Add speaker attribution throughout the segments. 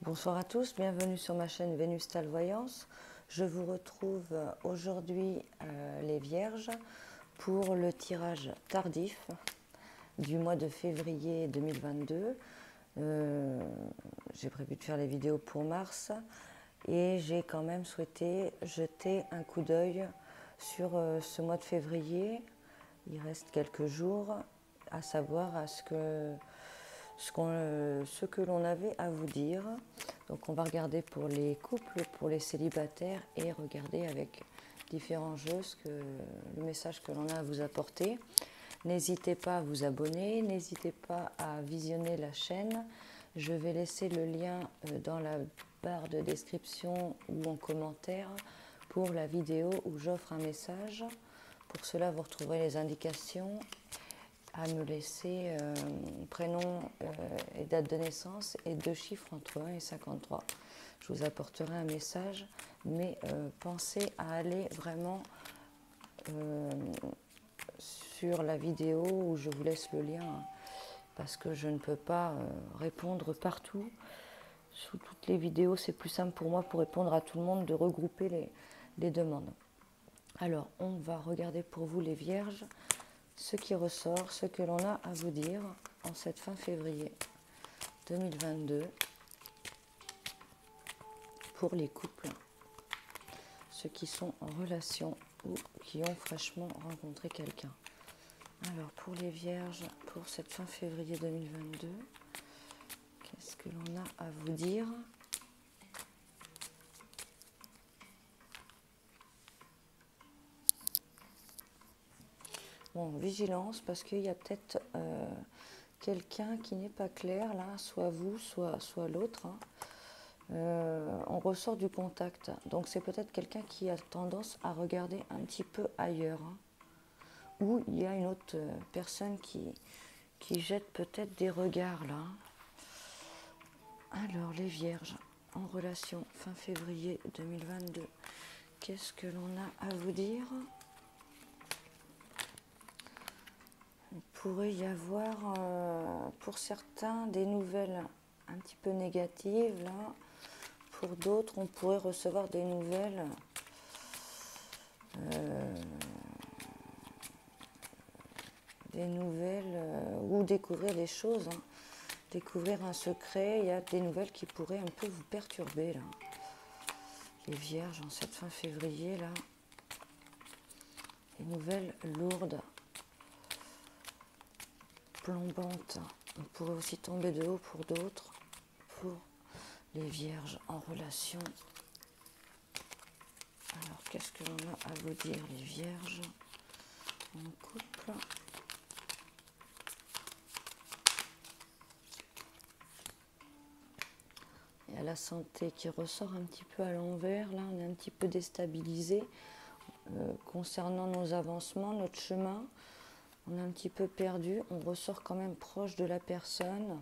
Speaker 1: Bonsoir à tous, bienvenue sur ma chaîne Vénustal Voyance. Je vous retrouve aujourd'hui les Vierges pour le tirage tardif du mois de février 2022. J'ai prévu de faire les vidéos pour mars et j'ai quand même souhaité jeter un coup d'œil sur ce mois de février. Il reste quelques jours, à savoir ce que l'on avait à vous dire. Donc on va regarder pour les couples, pour les célibataires et regarder avec différents jeux le message que l'on a à vous apporter. N'hésitez pas à vous abonner, n'hésitez pas à visionner la chaîne. Je vais laisser le lien dans la barre de description ou en commentaire pour la vidéo où j'offre un message. Pour cela, vous retrouverez les indications à me laisser prénom et date de naissance et 2 chiffres entre 1 et 53. Je vous apporterai un message, mais pensez à aller vraiment sur la vidéo où je vous laisse le lien, parce que je ne peux pas répondre partout. Sous toutes les vidéos, c'est plus simple pour moi, pour répondre à tout le monde, de regrouper les demandes. Alors, on va regarder pour vous les Vierges, ce qui ressort, ce que l'on a à vous dire en cette fin février 2022 pour les couples, ceux qui sont en relation ou qui ont fraîchement rencontré quelqu'un. Alors pour les Vierges, pour cette fin février 2022, qu'est-ce que l'on a à vous dire ? Bon, vigilance, parce qu'il y a peut-être quelqu'un qui n'est pas clair, là, soit vous, soit l'autre. Hein. On ressort du contact, donc c'est peut-être quelqu'un qui a tendance à regarder un petit peu ailleurs. Hein. Ou il y a une autre personne qui jette peut-être des regards, là. Alors, les Vierges, en relation, fin février 2022, qu'est-ce que l'on a à vous dire ? Il pourrait y avoir, pour certains, des nouvelles un petit peu négatives, là. Pour d'autres, on pourrait recevoir des nouvelles ou découvrir des choses, hein. Découvrir un secret. Il y a des nouvelles qui pourraient un peu vous perturber, là. Les Vierges, en cette fin février, là. Des nouvelles lourdes, plombantes. On pourrait aussi tomber de haut pour d'autres. Pour les Vierges en relation. Alors, qu'est-ce que l'on a à vous dire, les Vierges en couple? Il y a la santé qui ressort un petit peu à l'envers. Là, on est un petit peu déstabilisé concernant nos avancements, notre chemin. On est un petit peu perdu. On ressort quand même proche de la personne.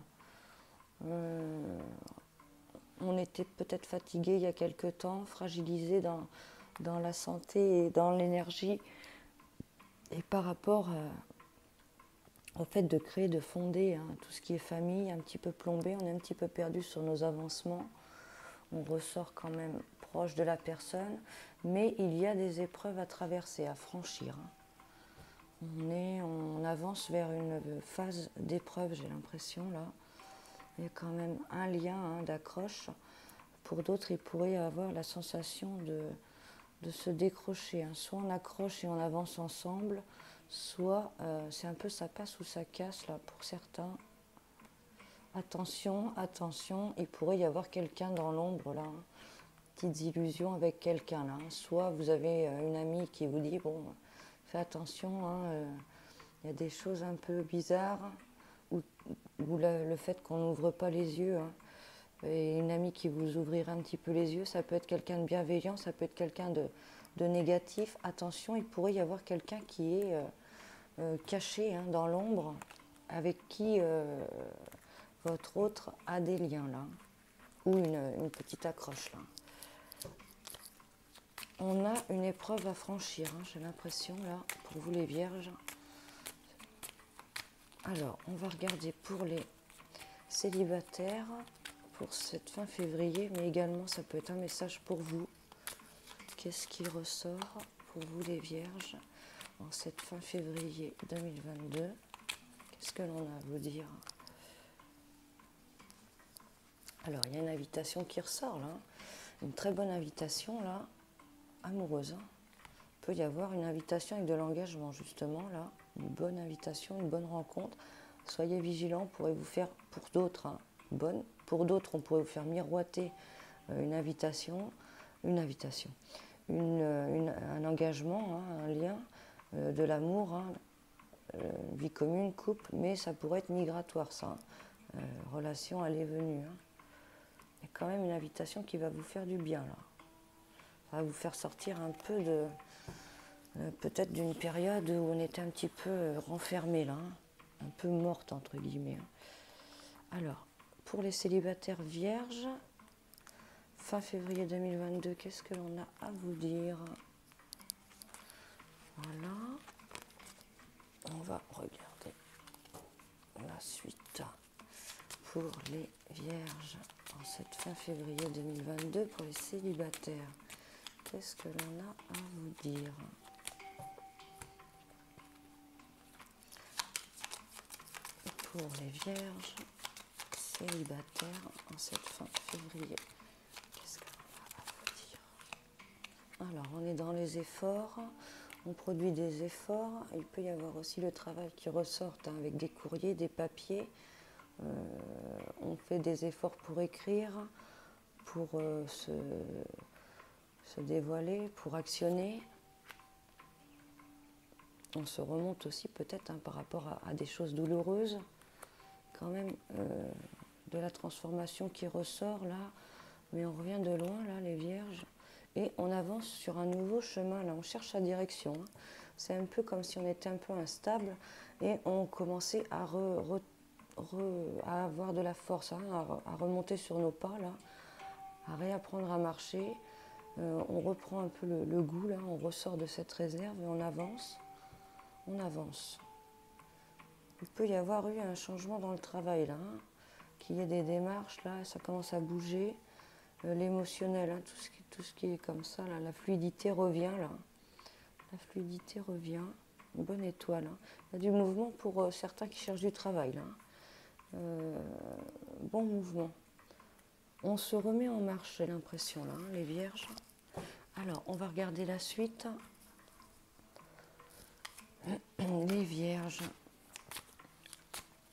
Speaker 1: On était peut-être fatigué il y a quelque temps, fragilisé dans la santé et dans l'énergie. Et par rapport au fait de créer, de fonder, hein, tout ce qui est famille, un petit peu plombé, on est un petit peu perdu sur nos avancements. On ressort quand même proche de la personne, mais il y a des épreuves à traverser, à franchir. On avance vers une phase d'épreuve, j'ai l'impression, là. Il y a quand même un lien, hein, d'accroche. Pour d'autres, il pourrait y avoir la sensation de se décrocher. Hein. Soit on accroche et on avance ensemble, soit c'est un peu ça passe ou ça casse, là, pour certains. Attention, attention, il pourrait y avoir quelqu'un dans l'ombre, là. Hein. Petites illusions avec quelqu'un, là. Hein. Soit vous avez une amie qui vous dit, bon, fais attention, hein, y a des choses un peu bizarres, ou le fait qu'on n'ouvre pas les yeux, hein. Et une amie qui vous ouvrira un petit peu les yeux, ça peut être quelqu'un de bienveillant, ça peut être quelqu'un de négatif. Attention, il pourrait y avoir quelqu'un qui est caché, hein, dans l'ombre, avec qui votre autre a des liens, là, ou une petite accroche, là. On a une épreuve à franchir, hein, j'ai l'impression, là, pour vous les Vierges. Alors, on va regarder pour les célibataires, pour cette fin février, mais également ça peut être un message pour vous. Qu'est-ce qui ressort pour vous les Vierges en cette fin février 2022? Qu'est-ce que l'on a à vous dire? Alors, il y a une invitation qui ressort là, une très bonne invitation là, amoureuse. Il peut y avoir une invitation avec de l'engagement justement là, une bonne invitation, une bonne rencontre. Soyez vigilants, pourrez vous faire pour d'autres, bonne. Pour d'autres, on pourrait vous faire miroiter un engagement, un lien, de l'amour, vie commune, couple, mais ça pourrait être migratoire ça, relation aller-venue. Il y a quand même une invitation qui va vous faire du bien là. Ça va vous faire sortir un peu de, peut-être d'une période où on était un petit peu renfermé là, un peu morte entre guillemets. Alors, pour les célibataires vierges, fin février 2022, qu'est-ce que l'on a à vous dire? Voilà. On va regarder la suite pour les vierges en cette fin février 2022 pour les célibataires. Qu'est-ce que l'on a à vous dire? Pour les vierges célibataires en cette fin février, qu'est-ce que l'on a à vous dire? Alors, on est dans les efforts, on produit des efforts. Il peut y avoir aussi le travail qui ressort avec des courriers, des papiers. On fait des efforts pour écrire, pour se dévoiler, pour actionner. On se remonte aussi peut-être par rapport à des choses douloureuses. Quand même de la transformation qui ressort là, mais on revient de loin là les vierges et on avance sur un nouveau chemin là, on cherche la direction. C'est un peu comme si on était un peu instable et on commençait à avoir de la force, à remonter sur nos pas là, à réapprendre à marcher. On reprend un peu le goût là, on ressort de cette réserve et on avance. On avance. Il peut y avoir eu un changement dans le travail là, qu'il y ait des démarches là, ça commence à bouger, l'émotionnel, tout ce qui est comme ça là, la fluidité revient là, la fluidité revient, une bonne étoile. Il y a du mouvement pour certains qui cherchent du travail là, bon mouvement. On se remet en marche, j'ai l'impression là, les vierges. Alors, on va regarder la suite. Les vierges.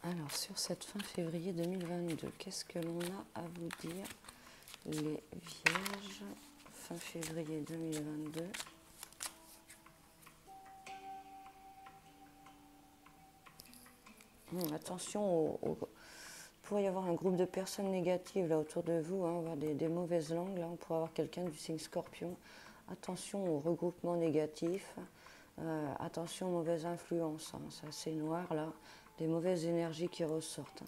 Speaker 1: Alors, sur cette fin février 2022, qu'est-ce que l'on a à vous dire, les vierges, fin février 2022? Attention, il pourrait y avoir un groupe de personnes négatives là autour de vous, avoir des mauvaises langues, là on pourrait avoir quelqu'un du signe Scorpion. Attention aux regroupements négatifs, attention aux mauvaises influences, c'est assez noir là. Des mauvaises énergies qui ressortent.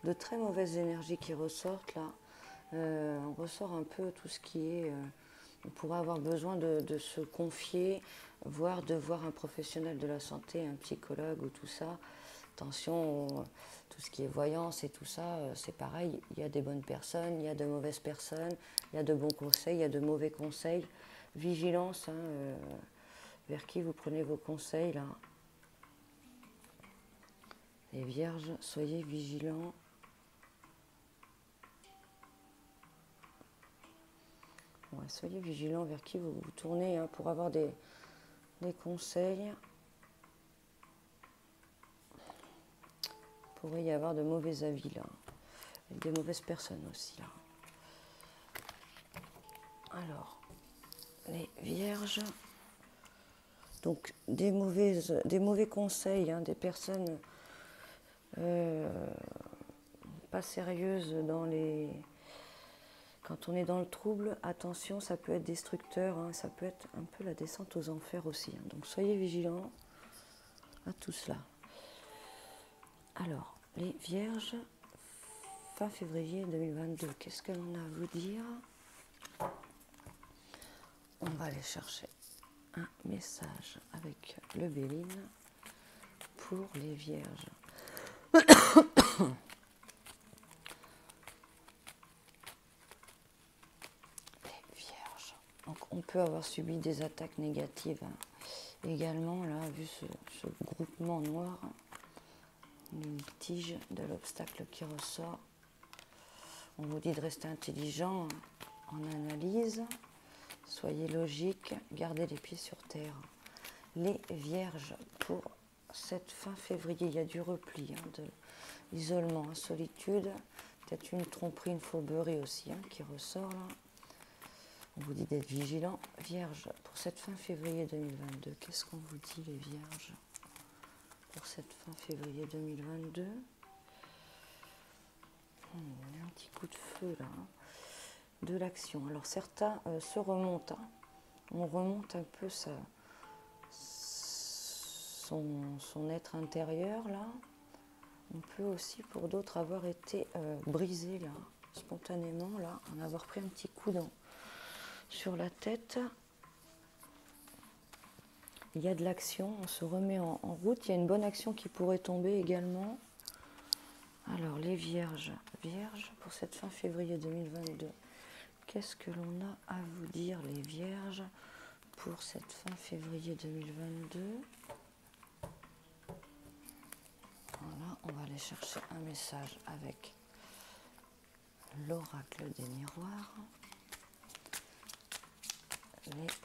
Speaker 1: De très mauvaises énergies qui ressortent là. On ressort un peu tout ce qui est... on pourrait avoir besoin de se confier, voire de voir un professionnel de la santé, un psychologue ou tout ça. Attention, tout ce qui est voyance et tout ça, c'est pareil. Il y a des bonnes personnes, il y a de mauvaises personnes, il y a de bons conseils, il y a de mauvais conseils. Vigilance, vers qui vous prenez vos conseils là. Les vierges, soyez vigilants. Ouais, soyez vigilants vers qui vous vous tournez pour avoir des conseils. Il pourrait y avoir de mauvais avis là. Et des mauvaises personnes aussi là. Alors, les vierges. Donc, des mauvais conseils, des personnes... pas sérieuse quand on est dans le trouble, attention, ça peut être destructeur, ça peut être un peu la descente aux enfers aussi. Donc soyez vigilants à tout cela. Alors, les vierges, fin février 2022, qu'est-ce que l'on a à vous dire? On va aller chercher un message avec le Béline pour les vierges. Donc on peut avoir subi des attaques négatives également, là, vu ce groupement noir, une tige de l'obstacle qui ressort. On vous dit de rester intelligent en analyse, soyez logique, gardez les pieds sur terre. Les vierges, pour cette fin février, il y a du repli, de l'isolement, solitude, peut-être une tromperie, une fourberie aussi qui ressort là. On vous dit d'être vigilant. Vierge, pour cette fin février 2022, qu'est-ce qu'on vous dit les vierges pour cette fin février 2022? Un petit coup de feu là, de l'action. Alors certains se remontent, on remonte un peu son être intérieur là. On peut aussi pour d'autres avoir été brisé là, spontanément là, en avoir pris un petit coup sur la tête. Il y a de l'action, on se remet en route. Il y a une bonne action qui pourrait tomber également. Alors les vierges, pour cette fin février 2022, qu'est-ce que l'on a à vous dire les vierges pour cette fin février 2022? Voilà, on va aller chercher un message avec l'oracle des miroirs.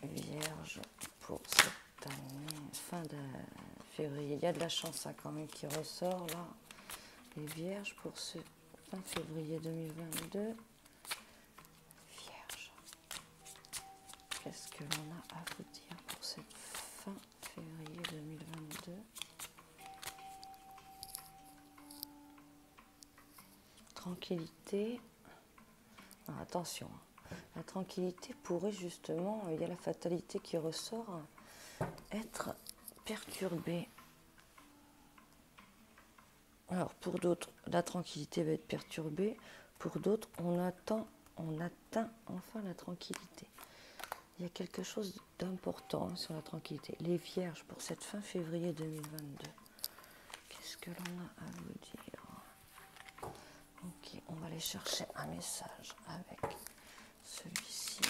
Speaker 1: Les vierges pour cette année, fin de février. Il y a de la chance quand même qui ressort là. Les vierges pour ce fin février 2022. Vierges. Qu'est-ce que l'on a à vous dire pour cette fin février 2022? Tranquillité. Alors, attention. La tranquillité pourrait justement, il y a la fatalité qui ressort, être perturbée. Alors pour d'autres, la tranquillité va être perturbée. Pour d'autres, on atteint enfin la tranquillité. Il y a quelque chose d'important sur la tranquillité. Les vierges pour cette fin février 2022. Qu'est-ce que l'on a à vous dire? Ok, on va aller chercher un message avec celui-ci.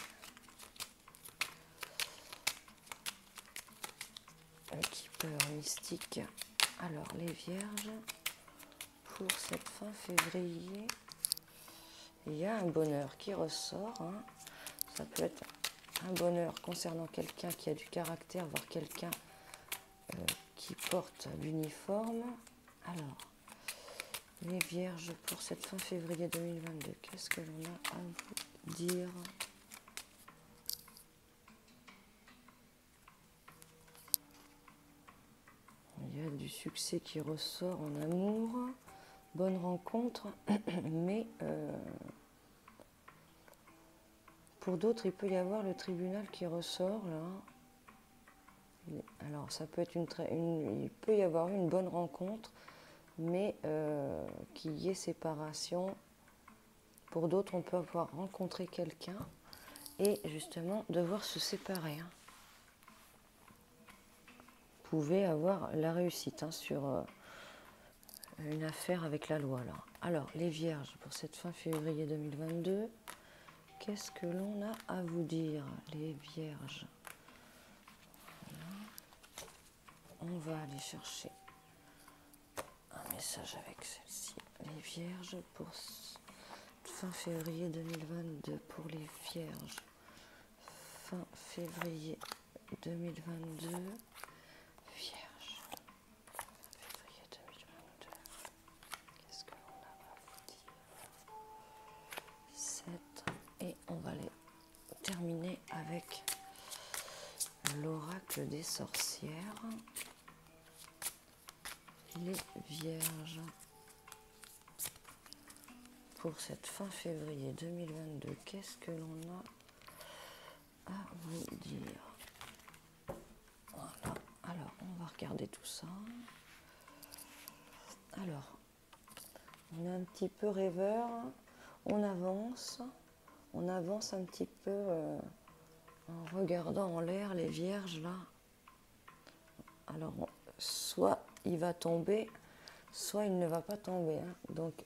Speaker 1: Le keeper mystique. Alors les vierges, pour cette fin février, il y a un bonheur qui ressort. Ça peut être un bonheur concernant quelqu'un qui a du caractère, voire quelqu'un qui porte l'uniforme. Alors, les vierges, pour cette fin février 2022, qu'est-ce que l'on a à vous dire? Il y a du succès qui ressort en amour, bonne rencontre, mais pour d'autres, il peut y avoir le tribunal qui ressort là. Alors, ça peut être il peut y avoir une bonne rencontre, mais qu'il y ait séparation. Pour d'autres, on peut avoir rencontré quelqu'un et justement devoir se séparer. Vous pouvez avoir la réussite sur une affaire avec la loi là. Alors, les vierges, pour cette fin février 2022, qu'est-ce que l'on a à vous dire, les vierges? Voilà. On va aller chercher un message avec celle-ci. Les vierges, pour fin février 2022, pour les vierges. Fin février 2022. Vierge. Février 2022. Qu'est-ce que l'on a à vous dire? 7. Et on va les terminer avec l'oracle des sorcières. Les vierges. Pour cette fin février 2022, qu'est-ce que l'on a à vous dire? Voilà. Alors, on va regarder tout ça. Alors, on est un petit peu rêveur. On avance un petit peu en regardant en l'air les vierges là. Alors, soit il va tomber, soit il ne va pas tomber. Donc,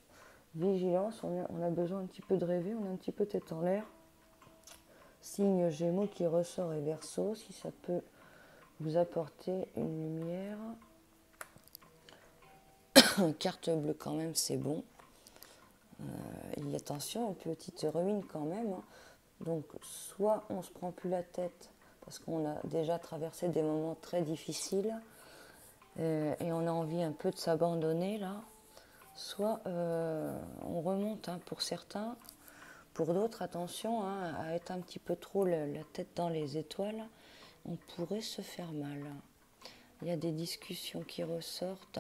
Speaker 1: vigilance, on a besoin un petit peu de rêver, on a un petit peu tête en l'air. Signe Gémeaux qui ressort et Verseau, si ça peut vous apporter une lumière. Carte bleue quand même, c'est bon. Il y a attention, une petite ruine quand même. Hein. Donc soit on se prend plus la tête parce qu'on a déjà traversé des moments très difficiles et on a envie un peu de s'abandonner là. Soit on remonte hein, pour certains. Pour d'autres, attention hein, à être un petit peu trop la tête dans les étoiles, on pourrait se faire mal. Il y a des discussions qui ressortent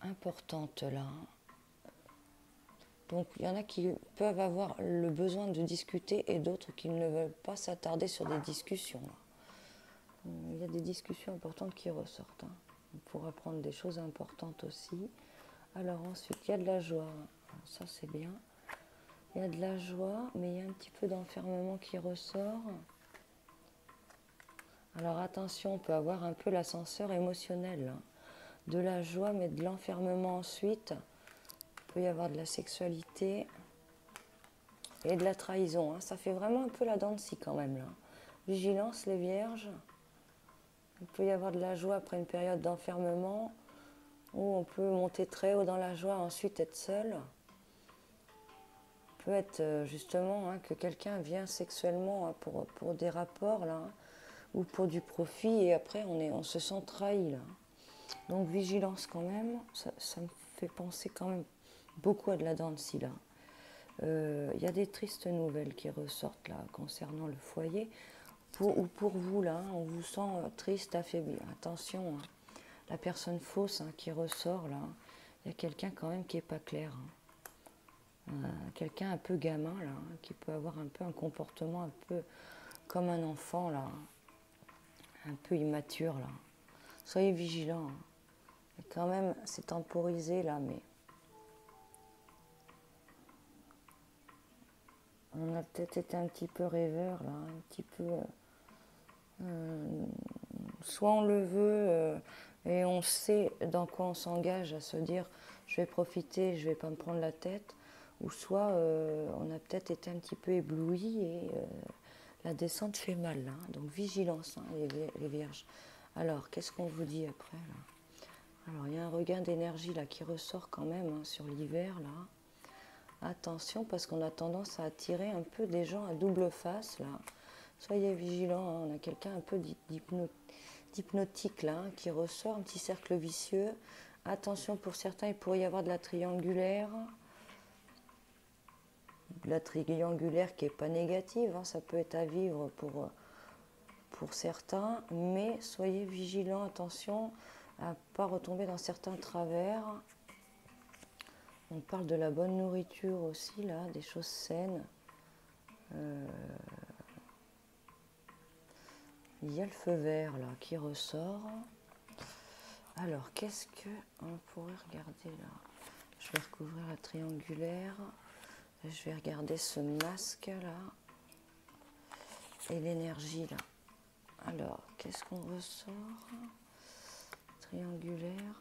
Speaker 1: importantes là. Donc il y en a qui peuvent avoir le besoin de discuter et d'autres qui ne veulent pas s'attarder sur des discussions. Il y a des discussions importantes qui ressortent. Hein. On pourra apprendre des choses importantes aussi. Alors ensuite, il y a de la joie. Ça c'est bien. Il y a de la joie, mais il y a un petit peu d'enfermement qui ressort. Alors attention, on peut avoir un peu l'ascenseur émotionnel. Hein. De la joie, mais de l'enfermement ensuite. Il peut y avoir de la sexualité et de la trahison. Hein. Ça fait vraiment un peu la dent de scie quand même. Là. Vigilance, les vierges. Il peut y avoir de la joie après une période d'enfermement, où on peut monter très haut dans la joie, ensuite être seul. Peut être justement hein, que quelqu'un vient sexuellement hein, pour des rapports là, hein, ou pour du profit et après on se sent trahi là. Donc vigilance quand même, ça me fait penser quand même beaucoup à de la dent de scie là. Y a des tristes nouvelles qui ressortent là concernant le foyer ou pour vous là, hein, on vous sent triste, affaibli. Attention, hein, la personne fausse hein, qui ressort là, il y a quelqu'un quand même qui est pas clair. Hein. Quelqu'un un peu gamin là, qui peut avoir un peu un comportement un peu comme un enfant là, un peu immature là. Soyez vigilants. Hein. Et quand même, c'est temporisé là, mais on a peut-être été un petit peu rêveur là, un petit peu. Soit on le veut et on sait dans quoi on s'engage à se dire je vais profiter, je vais pas me prendre la tête. Ou soit on a peut-être été un petit peu ébloui et la descente fait mal. Là. Donc vigilance, hein, les vierges. Alors, qu'est-ce qu'on vous dit après là? Alors, il y a un regain d'énergie là qui ressort quand même hein, sur l'hiver. Là. Attention, parce qu'on a tendance à attirer un peu des gens à double face. Là. Soyez vigilants, hein, on a quelqu'un un peu d'hypnotique là, hein, qui ressort, un petit cercle vicieux. Attention, pour certains, il pourrait y avoir de la triangulaire. La triangulaire qui n'est pas négative, hein, ça peut être à vivre pour certains, mais soyez vigilants, attention à ne pas retomber dans certains travers. On parle de la bonne nourriture aussi, là, des choses saines. Il y a le feu vert là qui ressort. Alors, qu'est-ce qu'on pourrait regarder là? Je vais recouvrir la triangulaire. Je vais regarder ce masque là et l'énergie là. Alors, qu'est-ce qu'on ressort? Triangulaire.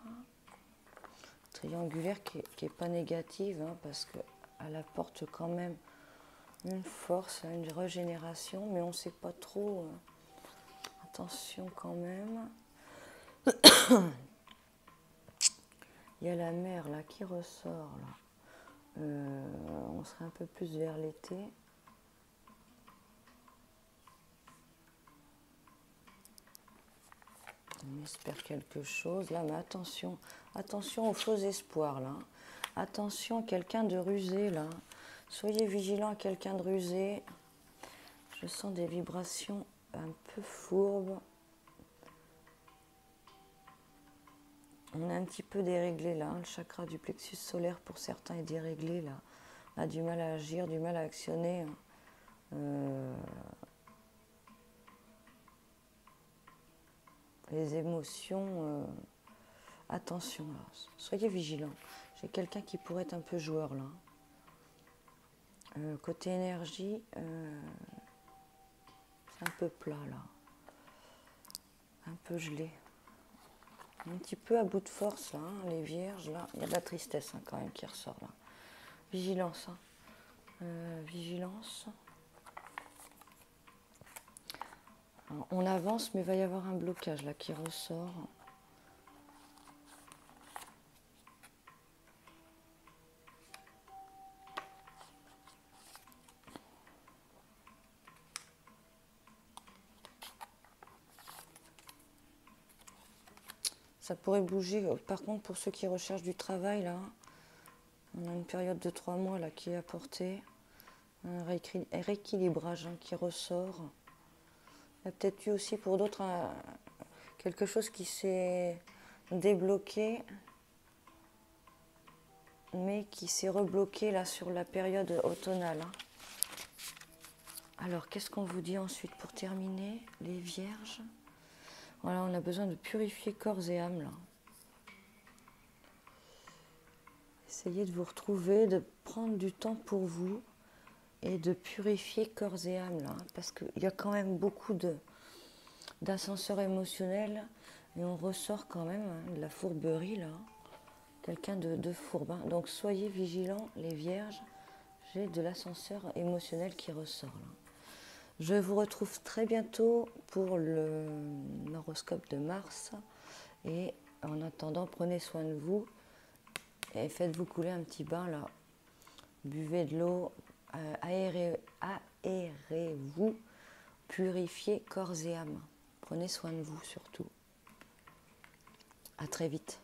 Speaker 1: Triangulaire qui est pas négative hein, parce qu'elle apporte quand même une force, une régénération, mais on ne sait pas trop. Attention quand même. Il y a la mer là qui ressort là. On serait un peu plus vers l'été. On espère quelque chose là, mais attention, attention aux faux espoirs là. Attention à quelqu'un de rusé là. Soyez vigilants à quelqu'un de rusé. Je sens des vibrations un peu fourbes. On est un petit peu déréglé là. Le chakra du plexus solaire pour certains est déréglé là. On a du mal à agir, du mal à actionner. Les émotions, attention là, soyez vigilants. J'ai quelqu'un qui pourrait être un peu joueur là. Côté énergie, c'est un peu plat là, un peu gelé. Un petit peu à bout de force là, hein, les vierges là. Il y a de la tristesse hein, quand même qui ressort là. Vigilance, hein. Vigilance. Alors, on avance, mais il va y avoir un blocage là qui ressort. Ça pourrait bouger. Par contre, pour ceux qui recherchent du travail, là, on a une période de 3 mois là qui est apportée. Un rééquilibrage qui ressort. Il y a peut-être eu aussi pour d'autres quelque chose qui s'est débloqué, mais qui s'est rebloqué là sur la période automnale. Alors, qu'est-ce qu'on vous dit ensuite pour terminer, les vierges? Voilà, on a besoin de purifier corps et âme là. Essayez de vous retrouver, de prendre du temps pour vous et de purifier corps et âme là, parce qu'il y a quand même beaucoup d'ascenseurs émotionnels et on ressort quand même de la fourberie là, quelqu'un de fourbe. Donc soyez vigilants les vierges, j'ai de l'ascenseur émotionnel qui ressort là. Je vous retrouve très bientôt pour l'horoscope de Mars et en attendant prenez soin de vous et faites-vous couler un petit bain là, buvez de l'eau, aérez-vous, purifiez corps et âme. Prenez soin de vous surtout. À très vite.